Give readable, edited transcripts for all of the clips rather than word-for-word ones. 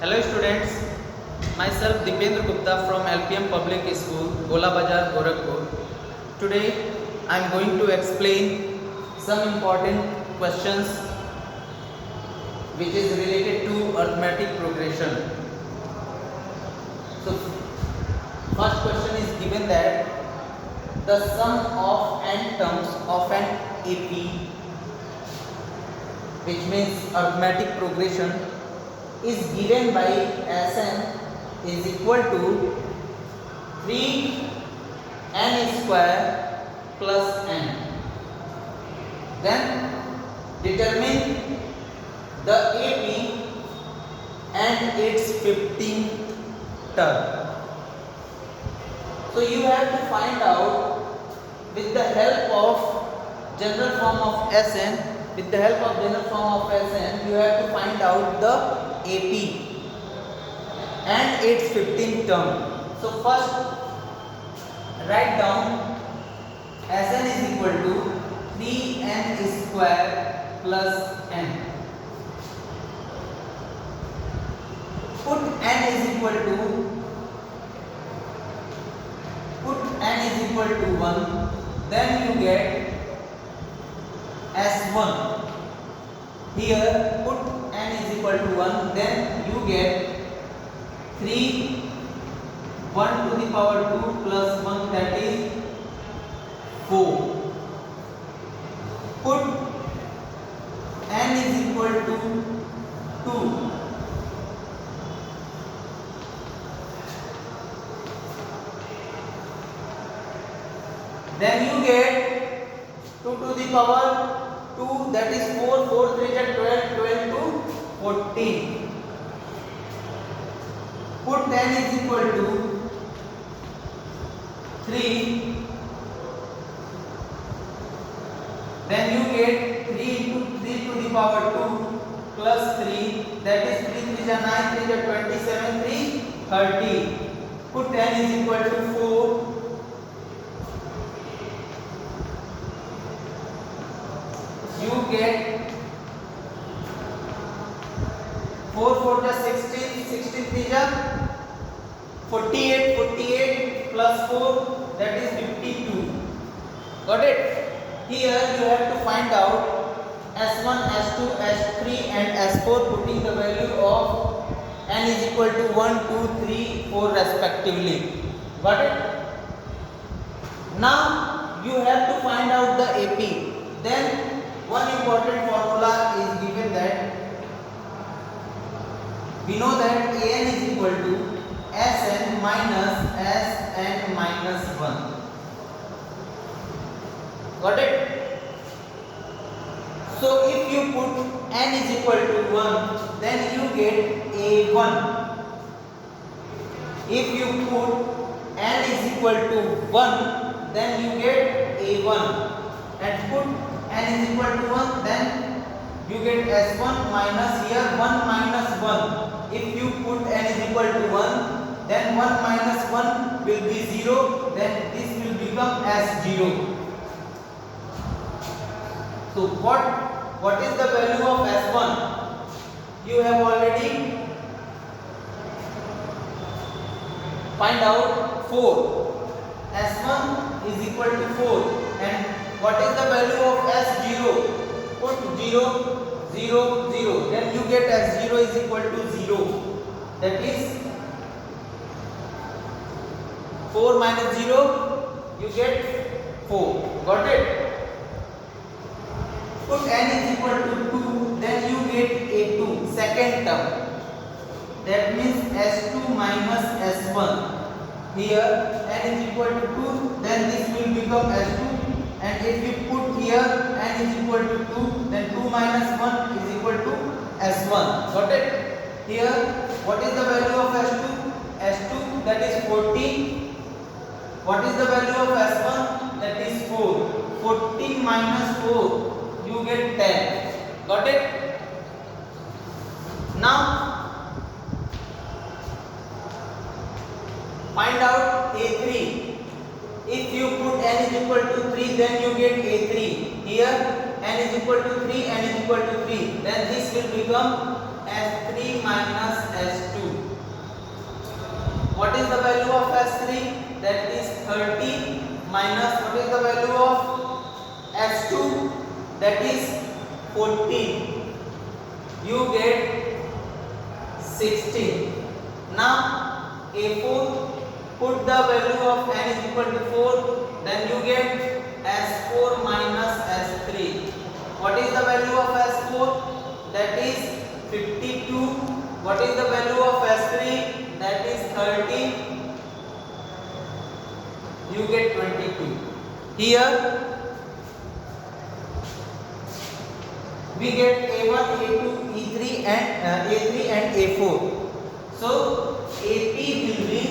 Hello students, myself Dipendra Gupta from LPM Public School, Gola Bazar, Gorakhpur. Today I am going to explain some important questions which is related to arithmetic progression. So first question is given that the sum of n terms of an AP, which means arithmetic progression, is given by Sn is equal to 3n square plus n. Then determine the AP and its 15th term. So you have to find out with the help of general form of Sn. With the help of general form of Sn, you have to find out the AP and its 15th term. So first write down Sn is equal to 3n square plus n. Put n is equal to 1, then you get S1. Here put n is equal to 1, then you get 3 1 to the power 2 plus 1, that is 4. Put n is equal to 2. Then you get 2 to the power 2, that is 4, 4 3 is 12, 12 to 14. Put n is equal to 3, then you get 3 into 3 to the power 2 plus 3, that is 3 3 is 9, 3 is 27, 3 30. Put n is equal to 4. You get 4 4 is 16, 16 3 is 48, 48 plus 4, that is 52. Got it? Here you have to find out S1, S2, S3 and S4, putting the value of n is equal to 1, 2, 3, 4 respectively. Got it? Now you have to find out the AP. Then one important formula is given that we know that An is equal to Sn minus Sn minus 1. Got it? So if you put n is equal to 1, then you get A1. If you put n is equal to 1, then you get A1. And put n is equal to 1, then you get S1 minus here 1 minus 1. If you put n is equal to 1, then 1 minus 1 will be 0, then this will become S0. So what is the value of S1? You have already find out 4. S1 is equal to 4, and what is the value of S0? Put 0, 0, 0. Then you get S0 is equal to 0. That is 4 minus 0, you get 4. Got it? Put n is equal to 2, then you get A2, second term. That means S2 minus S1. Here n is equal to 2, then this will become S2. And if you put here n is equal to 2, then 2 minus 1 is equal to S1. Got it? Here, what is the value of S2? S2, that is 14. What is the value of S1? That is 4. 14 minus 4, you get 10. Got it? Now, find out A3. If you put n is equal to 3, then you get A3. Here n is equal to 3, n is equal to 3. Then this will become S3 minus S2. S3, that is 30, minus what is the value of S2, that is 14. You get 16. Now A4, put the value of n is equal to 4, then you get S4 minus S3. What is the value of S4? That is 52. What is the value of S3? That is 30. You get 22. Here we get A1, A2, E3 and A3 and A4. So AP will be,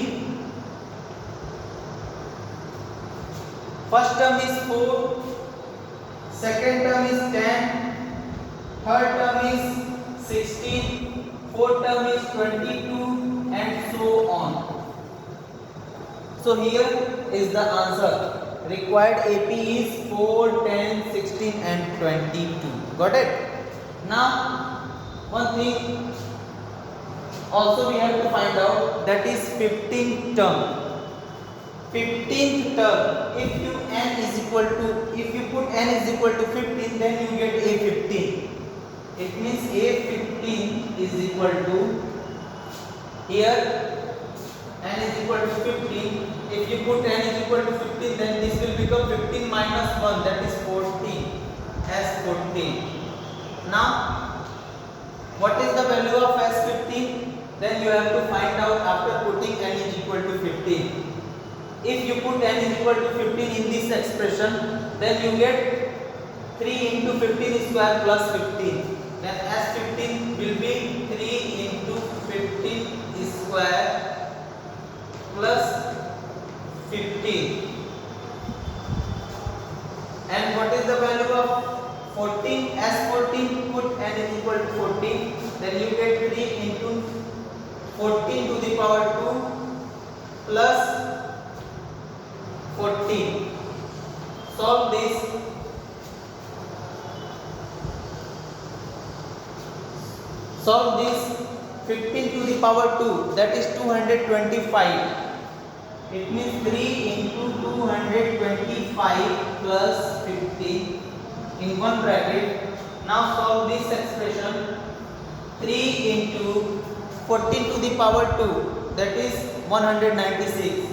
first term is 4, second term is 10, third term is 16, fourth term is 22, and so on. So here is the answer. Required AP is 4, 10, 16 and 22. Got it? Now one thing also we have to find out, that is 15th term. 15th term, if you put n is equal to 15, then you get A15. It means A15 is equal to, here n is equal to 15. If you put n is equal to 15, then this will become 15 minus 1, that is 14, as 14. Now what is the value of S15? Then you have to find out after putting n is equal to 15. If you put n is equal to 15 in this expression, then you get 3 into 15 square plus 15. Then S15 will be 3 into 15 square plus 15. And what is the value of 14? S14, put n is equal to 14. Then you get 3 into 14 to the power 2 plus 14. Solve this. Solve this. 15 to the power 2, that is 225. It means 3 into 225 plus 15 in one bracket. Now solve this expression. 3 into 14 to the power 2, that is 196.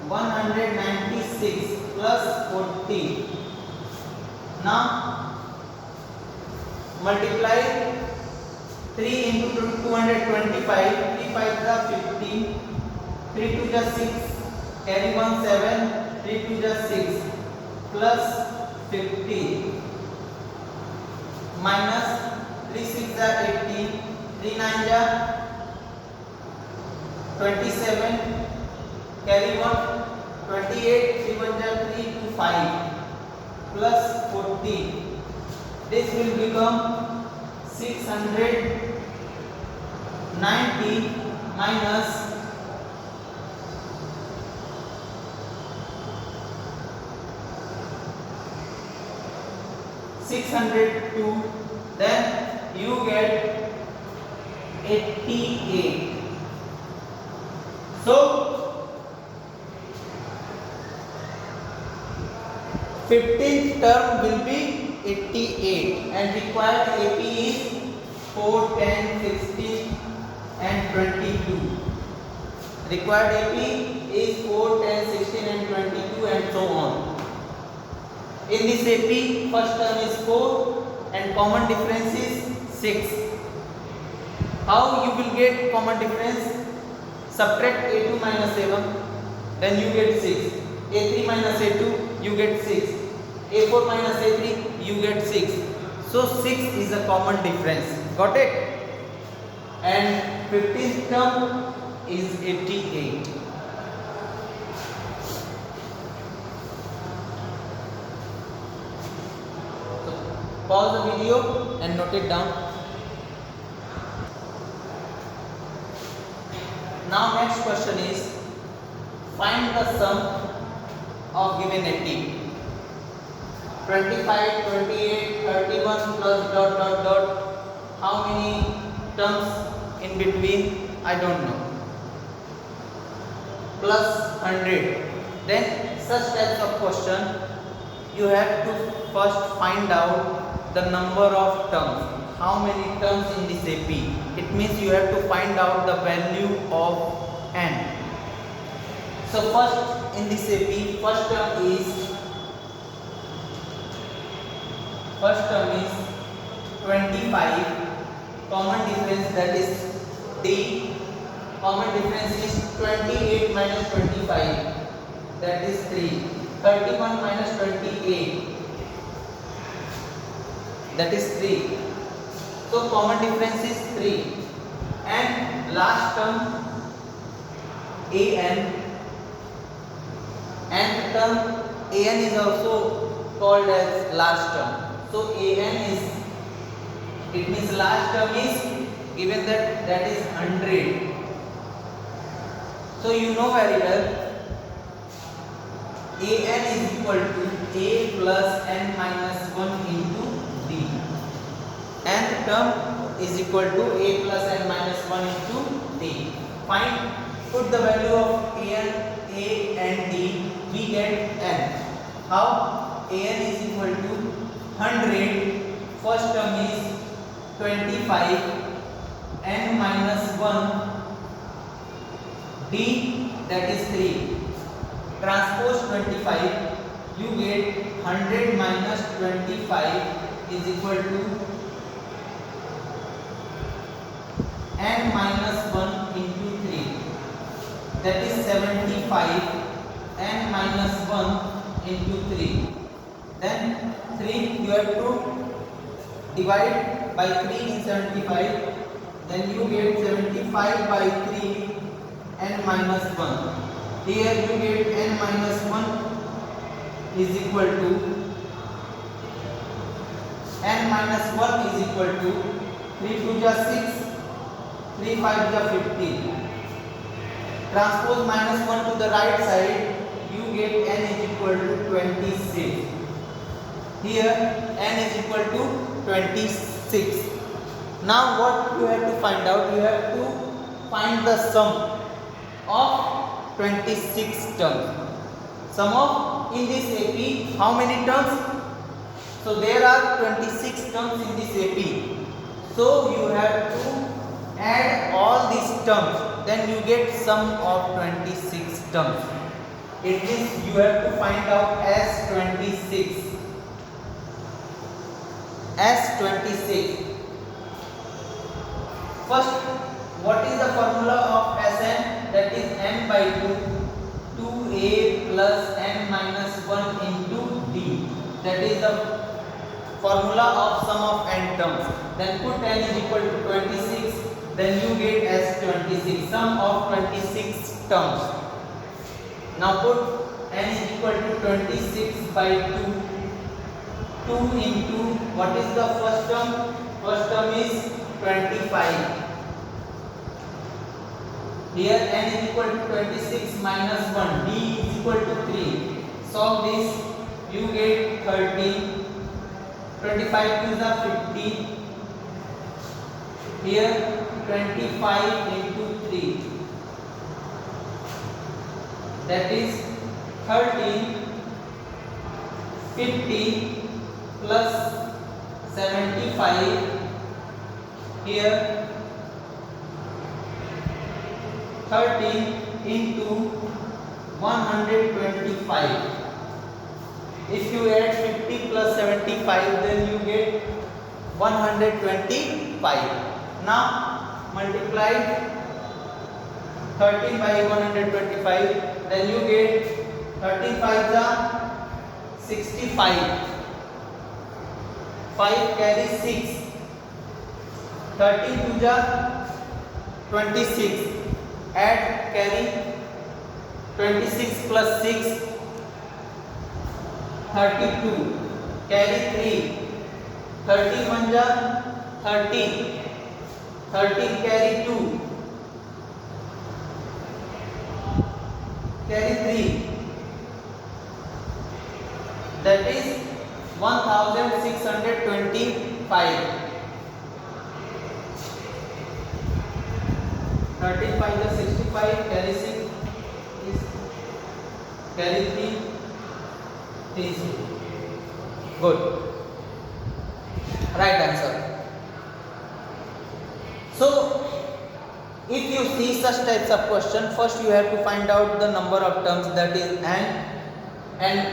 196 plus 40. Now multiply 3 into 225. 3 5 is 15. 3 2 is 6. Carry 1 7. 3 2 is 6 plus 50 minus 3 6 is 18. 3 9 is 27. Carry 1 28. 3 1 is 3 2 5 plus 40. This will become 690 minus 602. Then you get 88. So 15th term will be 88 and required AP is 4, 10, 16 and 22. Required AP is 4, 10, 16 and 22 and so on. In this AP, first term is 4 and common difference is 6. How you will get common difference? Subtract A2 minus A1, then you get 6. A3 minus A2, you get 6. A4 minus A3, you get 6. So 6 is a common difference. Got it? And 15th term is 88. So pause the video and note it down. Now next question is, find the sum of given 80. 25, 28, 31 plus dot dot dot. How many terms in between? I don't know. plus 100. Then such types of question you have to first find out the number of terms. How many terms in this AP? It means you have to find out the value of n. So first in this AP, first term is 25. Common difference, that is D. Common difference is 28 minus 25, that is 3. 31 minus 28, that is 3. So common difference is 3. And last term an. Nth term an is also called as last term. So an is, it means last term is given that is 100. So you know very well an is equal to a plus n minus 1 into d. Nth term is equal to a plus n minus 1 into d. Put the value of a and d, we get n. How? An is equal to 100, first term is 25, n minus 1, d, that is 3. Transpose 25, you get 100 minus 25 is equal to n minus 1 into 3, that is 75, n minus 1 into 3. Then 3 you have to divide by 3 in 75, then you get 75 by 3 n minus 1. Here you get n minus 1 is equal to n minus 1 is equal to 3 2 ja 6, 3 5 ja 15. Transpose minus 1 to the right side, you get n is equal to 26. Here n is equal to 26. Now what you have to find out? You have to find the sum of 26 terms. Sum of, in this AP, how many terms? So there are 26 terms in this AP. So you have to add all these terms, then you get sum of 26 terms. It means you have to find out S26. S26. First, what is the formula of Sn? That is n by 2, 2a plus n minus 1 into d. That is the formula of sum of n terms. Then put n is equal to 26, then you get S26, sum of 26 terms. Now put n is equal to 26 by 2. 2 into, what is the first term? First term is 25. Here n is equal to 26 minus 1, d is equal to 3. Solve this, you get 30. 25 is 50. Here 25 into 3, that is 30. 50 plus 75. Here 30 into 125. If you add 50 plus 75, then you get 125. Now multiply 30 by 125, then you get 35 is 65. 5 carry 6. 30 to 26. Add, carry 26 plus 6, 32. Carry 3. 31 13. 13 carry 2. Carry 3. That is 1625. 35 is 65, carry 6 is Carry 3, 3 0. Good. Right answer. So if you see such types of question, first you have to find out the number of terms, that is n, and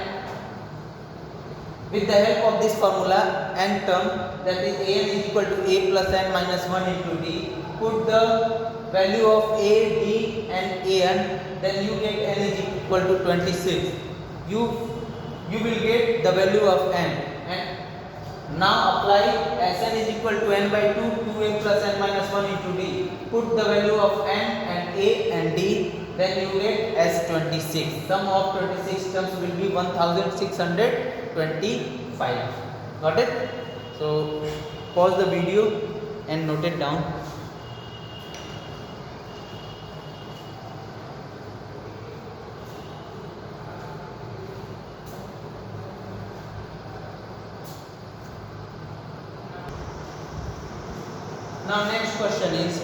with the help of this formula n term, that is an is equal to a plus n minus 1 into d, put the value of a, d and an, then you get n is equal to 26. You will get the value of n, and now apply Sn is equal to n by 2, 2a plus n minus 1 into d. Put the value of n and a and d, then you get S26. Sum of 26 terms will be 1625. Got it? So pause the video and note it down. Now next question is,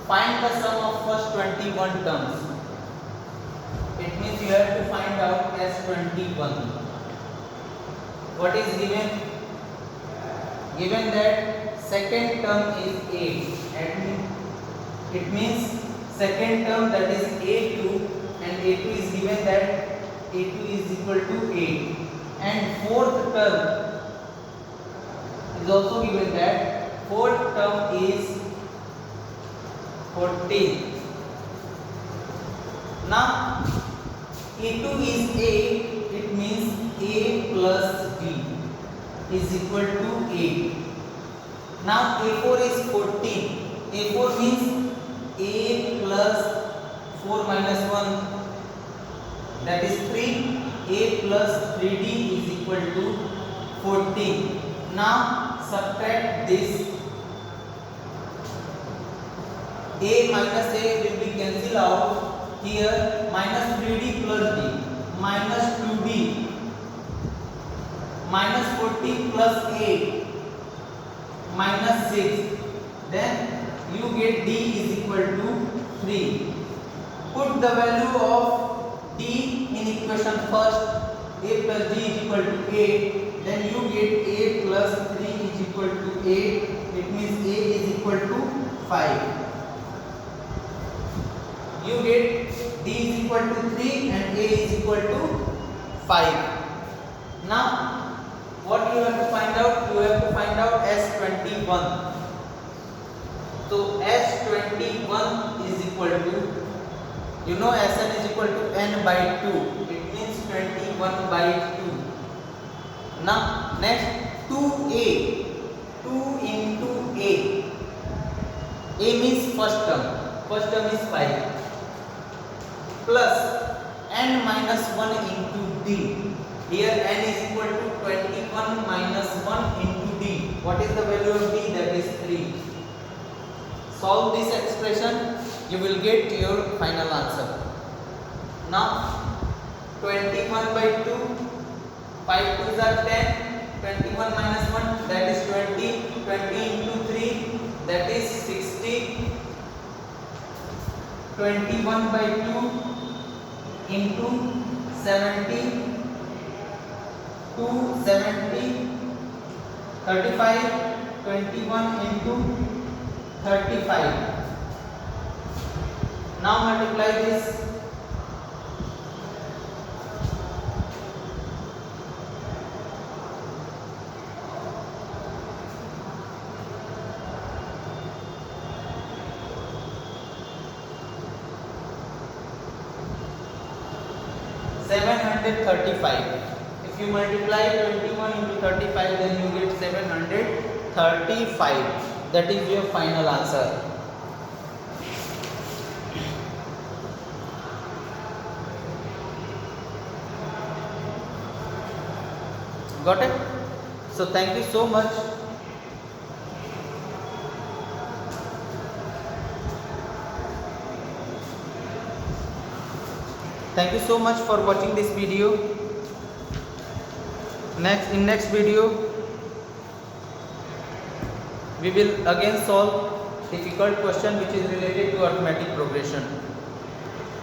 find the sum of first 21 terms. It means you have to find out S21. What is given? Given that second term is 8. It means second term, that is A2, and A2 is given that A2 is equal to 8. And fourth term is also given that fourth term is 14. Now A2 is 8, it means A plus B is equal to 8. Now A4 is 14. A4 means A plus 4 minus 1, that is 3. A plus 3D is equal to 14. Now subtract this. A minus A will be cancelled out. Here minus 3D plus D, minus 2D, minus 14 plus 8, minus 6. Then you get D is equal to 3. Put the value of D in equation first. A plus D is equal to 8. Then you get A plus 3 is equal to 8. It means A is equal to 5. You get D is equal to 3 and A is equal to 5. Now what you have to find out? You have to find out S21. So S21 is equal to, you know, Sn is equal to n by 2. It means 21 by 2. Now next 2a, 2 into a. A means first term. First term is 5. Plus n minus 1 into d. Here n is equal to 21 minus 1 into d. What is the value of d? That is 3. Solve this expression, you will get your final answer. Now 21 by 2, 5 2s are 10, 21 minus 1, that is 20, 20 into 3, that is 60, 21 by 2 into 70, 270, 35, 21 into 35. Now multiply this. $735. If you multiply 21 into 35, then you get 735. That is your final answer. Got it? So thank you so much. Thank you so much for watching this video. In next video we will again solve difficult question which is related to arithmetic progression.